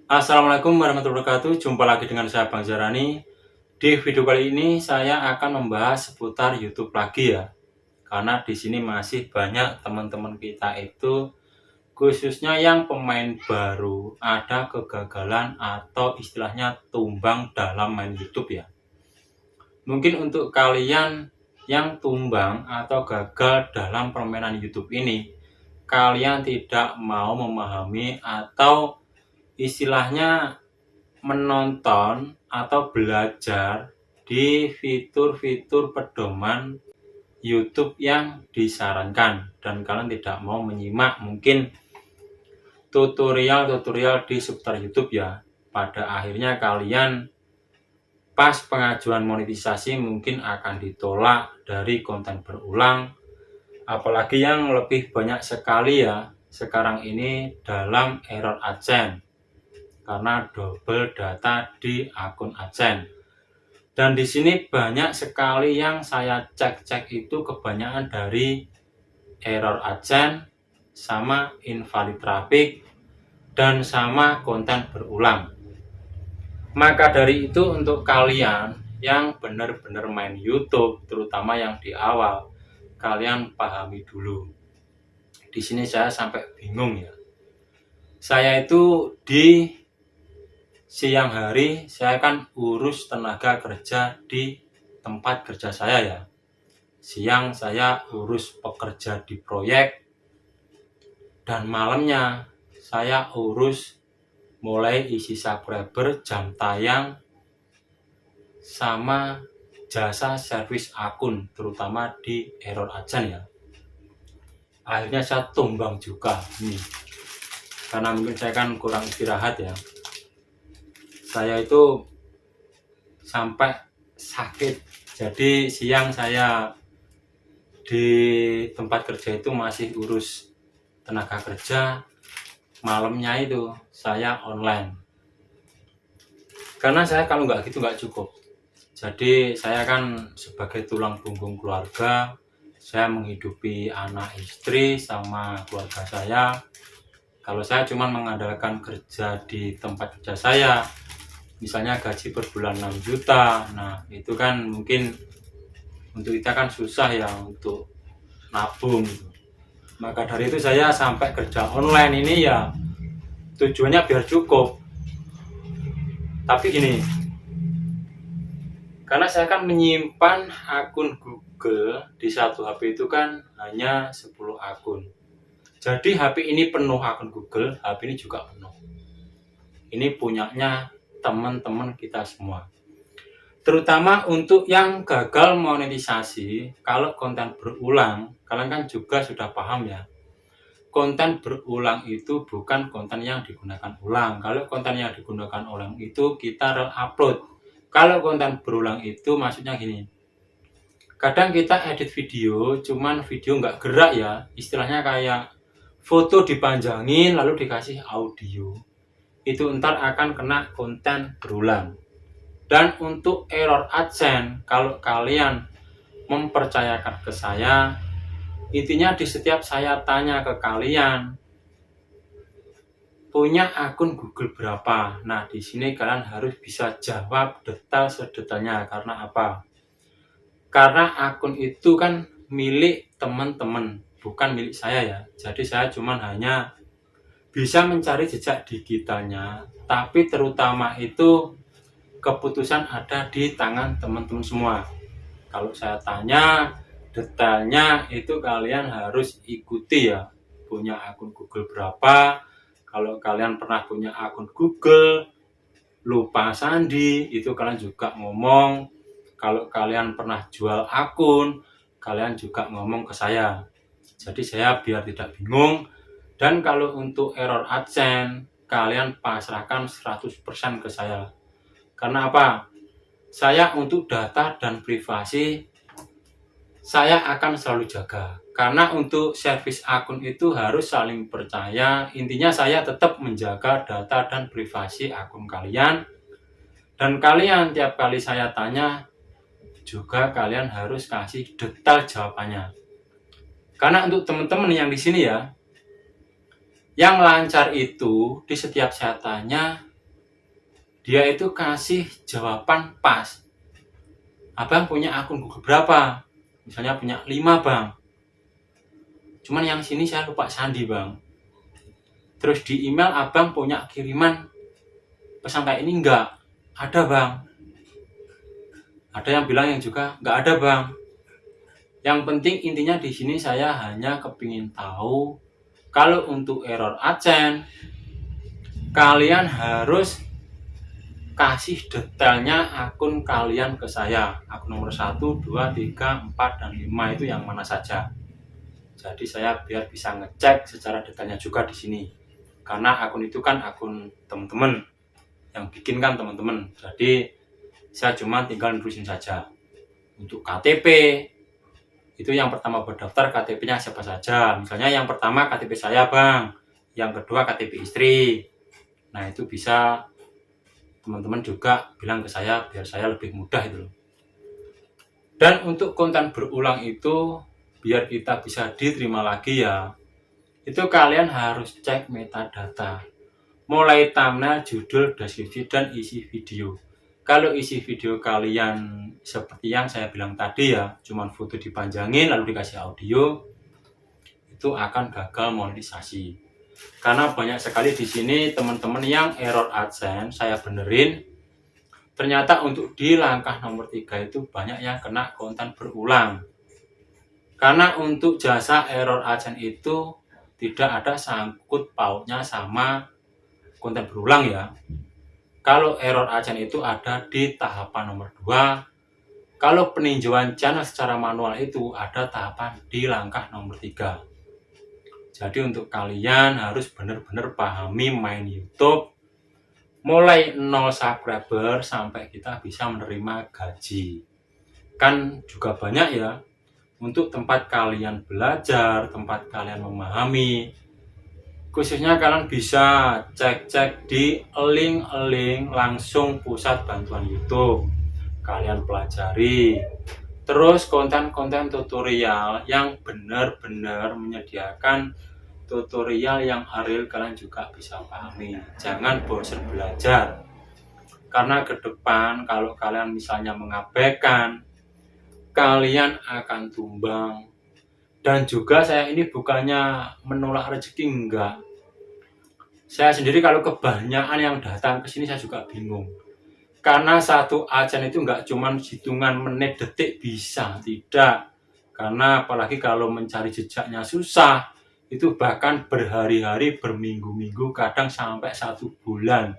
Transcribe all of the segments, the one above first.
Assalamualaikum warahmatullahi wabarakatuh. Jumpa lagi dengan saya Bang Zarani. Di video kali ini saya akan membahas seputar YouTube lagi ya. Karena di sini masih banyak teman-teman kita itu khususnya yang pemain baru ada kegagalan atau istilahnya tumbang dalam main YouTube ya. Mungkin untuk kalian yang tumbang atau gagal dalam permainan YouTube ini, kalian tidak mau memahami atau istilahnya menonton atau belajar di fitur-fitur pedoman YouTube yang disarankan dan kalian tidak mau menyimak mungkin tutorial-tutorial di seputar YouTube ya. Pada akhirnya kalian pas pengajuan monetisasi mungkin akan ditolak dari konten berulang, apalagi yang lebih banyak sekali ya sekarang ini dalam error AdSense karena double data di akun AdSense. Dan di sini banyak sekali yang saya cek itu kebanyakan dari error AdSense sama invalid traffic dan sama konten berulang. Maka dari itu untuk kalian yang benar-benar main YouTube, terutama yang di awal, kalian pahami dulu. Di sini saya sampai bingung ya. Saya itu di siang hari saya kan urus tenaga kerja di tempat kerja saya ya. Siang saya urus pekerja di proyek dan malamnya saya urus mulai isi subscriber, jam tayang, sama jasa servis akun, terutama di error AdSense ya. Akhirnya saya tumbang juga nih, karena mungkin saya kan kurang istirahat ya. Saya itu sampai sakit. Jadi siang saya di tempat kerja itu masih urus tenaga kerja, malamnya itu saya online. Karena saya kalau nggak gitu nggak cukup. Jadi saya kan sebagai tulang punggung keluarga, saya menghidupi anak istri sama keluarga saya. Kalau saya cuma mengandalkan kerja di tempat kerja saya, misalnya gaji per bulan 6 juta, nah itu kan mungkin untuk kita kan susah ya untuk nabung. Maka dari itu saya sampai kerja online ini ya tujuannya biar cukup. Tapi gini, karena saya kan menyimpan akun Google di satu HP itu kan hanya 10 akun. Jadi HP ini penuh akun Google, HP ini juga penuh. Ini punyanya teman-teman kita semua. Terutama untuk yang gagal monetisasi, kalau konten berulang, kalian kan juga sudah paham ya. Konten berulang itu bukan konten yang digunakan ulang. Kalau konten yang digunakan ulang itu kita re-upload. Kalau konten berulang itu maksudnya gini. Kadang kita edit video, cuman video nggak gerak ya. Istilahnya kayak foto dipanjangin lalu dikasih audio. Itu ntar akan kena konten berulang. Dan untuk error AdSense, kalau kalian mempercayakan ke saya, intinya di setiap saya tanya ke kalian, punya akun Google berapa? Nah, di sini kalian harus bisa jawab detail sedetailnya. Karena apa? Karena akun itu kan milik teman-teman, bukan milik saya ya. Jadi saya cuma hanya bisa mencari jejak digitalnya, tapi terutama itu keputusan ada di tangan teman-teman semua. Kalau saya tanya detailnya itu kalian harus ikuti ya. Punya akun Google berapa? Kalau kalian pernah punya akun Google lupa sandi, itu kalian juga ngomong. Kalau kalian pernah jual akun, kalian juga ngomong ke saya. Jadi saya biar tidak bingung. Dan kalau untuk error AdSense, kalian pasrahkan 100% ke saya. Karena apa? Saya untuk data dan privasi saya akan selalu jaga. Karena untuk servis akun itu harus saling percaya. Intinya saya tetap menjaga data dan privasi akun kalian. Dan kalian tiap kali saya tanya juga kalian harus kasih detail jawabannya. Karena untuk teman-teman yang di sini ya, yang lancar itu di setiap saya tanya dia itu kasih jawaban pas. Abang punya akun Google berapa? Misalnya punya 5 bang. Cuman yang sini saya lupa sandi bang. Terus di email abang punya kiriman pesan kayak ini enggak? Ada bang. Ada yang bilang yang juga enggak ada bang. Yang penting intinya di sini saya hanya kepingin tahu kalau untuk error AdSense kalian harus kasih detailnya akun kalian ke saya. Akun nomor 1, 2, 3, 4, dan 5 itu yang mana saja. Jadi saya biar bisa ngecek secara detailnya juga di sini. Karena akun itu kan akun teman-teman yang bikin kan teman-teman. Jadi saya cuma tinggal nerusin saja. Untuk KTP itu yang pertama berdaftar KTP-nya siapa saja. Misalnya yang pertama KTP saya bang, yang kedua KTP istri. Nah itu bisa teman-teman juga bilang ke saya biar saya lebih mudah itu. Dan untuk konten berulang itu biar kita bisa diterima lagi ya, itu kalian harus cek metadata. Mulai thumbnail, judul, deskripsi, dan isi video. Kalau isi video kalian seperti yang saya bilang tadi ya, cuman foto dipanjangin lalu dikasih audio, itu akan gagal monetisasi. Karena banyak sekali di sini teman-teman yang error AdSense saya benerin. Ternyata untuk di langkah nomor 3 itu banyak yang kena konten berulang. Karena untuk jasa error AdSense itu tidak ada sangkut pautnya sama konten berulang ya. Kalau error AdSense itu ada di tahapan nomor 2. Kalau peninjauan channel secara manual itu ada tahapan di langkah nomor 3. Jadi untuk kalian harus benar-benar pahami main YouTube mulai 0 subscriber sampai kita bisa menerima gaji. Kan juga banyak ya untuk tempat kalian belajar, tempat kalian memahami. Khususnya kalian bisa cek-cek di link-link langsung pusat bantuan YouTube. Kalian pelajari. Terus konten-konten tutorial yang benar-benar menyediakan tutorial yang real kalian juga bisa pahami. Jangan bosan belajar. Karena ke depan kalau kalian misalnya mengabaikan, kalian akan tumbang. Dan juga saya ini bukannya menolak rezeki, enggak. Saya sendiri kalau kebanyakan yang datang ke sini saya juga bingung. Karena satu AdSense itu enggak cuma hitungan menit detik bisa, tidak. Karena apalagi kalau mencari jejaknya susah, itu bahkan berhari-hari, berminggu-minggu, kadang sampai 1 bulan.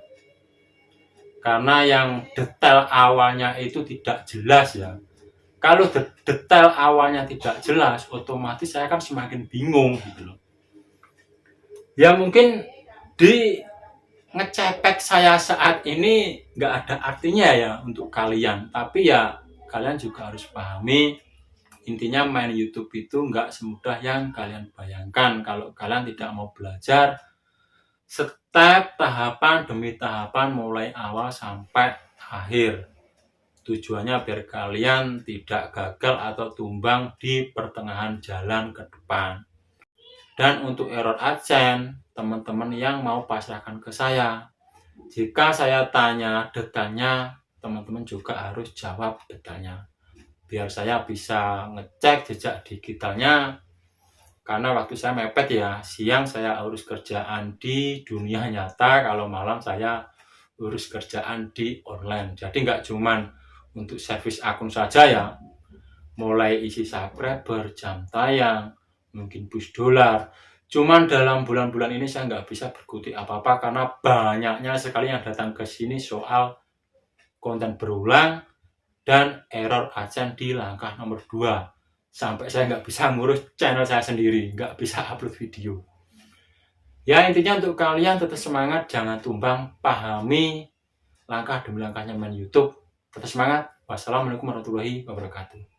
Karena yang detail awalnya itu tidak jelas ya. Kalau detail awalnya tidak jelas, otomatis saya kan semakin bingung gitu loh. Ya mungkin di ngecepek saya saat ini nggak ada artinya ya untuk kalian. Tapi ya kalian juga harus pahami, intinya main YouTube itu nggak semudah yang kalian bayangkan. Kalau kalian tidak mau belajar step tahapan demi tahapan mulai awal sampai akhir. Tujuannya biar kalian tidak gagal atau tumbang di pertengahan jalan ke depan. Dan untuk error AdSense, teman-teman yang mau pasrahkan ke saya, jika saya tanya detailnya, teman-teman juga harus jawab detailnya. Biar saya bisa ngecek jejak digitalnya. Karena waktu saya mepet ya, siang saya urus kerjaan di dunia nyata, kalau malam saya urus kerjaan di online. Jadi nggak cuman untuk servis akun saja ya, mulai isi subscriber, jam tayang, mungkin push dolar. Cuman dalam bulan-bulan ini saya nggak bisa berkutik apa-apa karena banyaknya sekali yang datang ke sini soal konten berulang dan error AdSense di langkah nomor 2. Sampai saya nggak bisa ngurus channel saya sendiri, nggak bisa upload video. Ya intinya untuk kalian tetap semangat, jangan tumbang, pahami langkah demi langkahnya main YouTube. Tetap semangat. Wassalamualaikum warahmatullahi wabarakatuh.